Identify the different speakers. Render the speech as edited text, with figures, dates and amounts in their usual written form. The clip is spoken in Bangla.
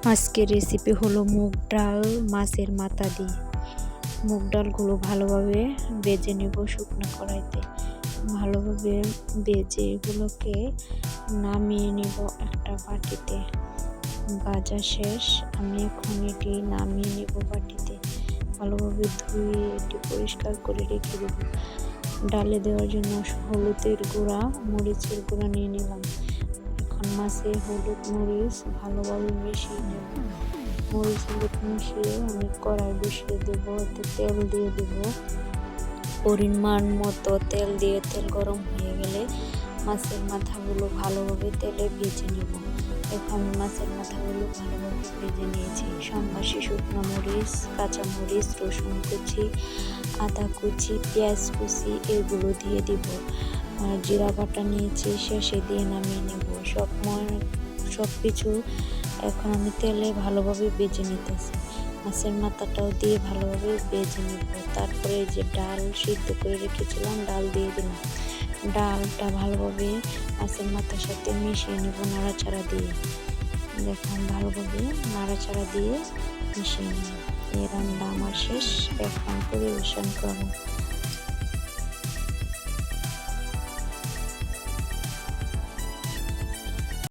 Speaker 1: আজকের রেসিপি হলো মুগ ডাল মাছের মাথা দিয়ে। মুগ ডালগুলো ভালোভাবে ভেজে নেব শুকনো কড়াইতে। ভালোভাবে ভেজে এগুলোকে নামিয়ে নেব একটা বাটিতে। ভাজা শেষ, আমি এখন এটি নামিয়ে নেব বাটিতে। ভালোভাবে ধুয়ে এটি পরিষ্কার করে রেখে দেব। ডালে দেওয়ার জন্য হলুদের গুঁড়া, মরিচের গুঁড়া নিয়ে নিলাম। এখন মাছে হলুদ মরিচ ভালোভাবে মিশিয়ে নেব। মরিচ হলুদ মিশিয়ে আমি কড়াই বসিয়ে দেব, এতে তেল দিয়ে দেব। পরিমাণ মতো তেল দিয়ে তেল গরম হয়ে গেলে মাছের মাথাগুলো ভালোভাবে তেলে ভেজে নেব। এখন মাছের মাথাগুলো ভালোভাবে ভেজে নিয়েছি। সম্বাসী শুকনো মরিচ, কাঁচা মরিচ, রসুন কুচি, আদা কুচি, পেঁয়াজ কুচি এগুলো দিয়ে দিব। আর জিরা বাটা নিয়েছি, শেষে দিয়ে নামিয়ে নেব। সব কিছু এখন আমি তেলে ভালোভাবে ভেজে নিতেছি। মাছের মাথাটাও দিয়ে ভালোভাবে ভেজে নেব। তারপরে যে ডাল সিদ্ধ করে রেখেছিলাম ডাল দিয়ে দিলাম। ডালটা ভালোভাবে মাছের মাথার সাথে মিশিয়ে নেব নাড়াচাড়া দিয়ে। দেখুন ভালোভাবে নাড়াচাড়া দিয়ে মিশিয়ে নেব। এই রান্না আমার শেষ, এখন পরিবেশন করব।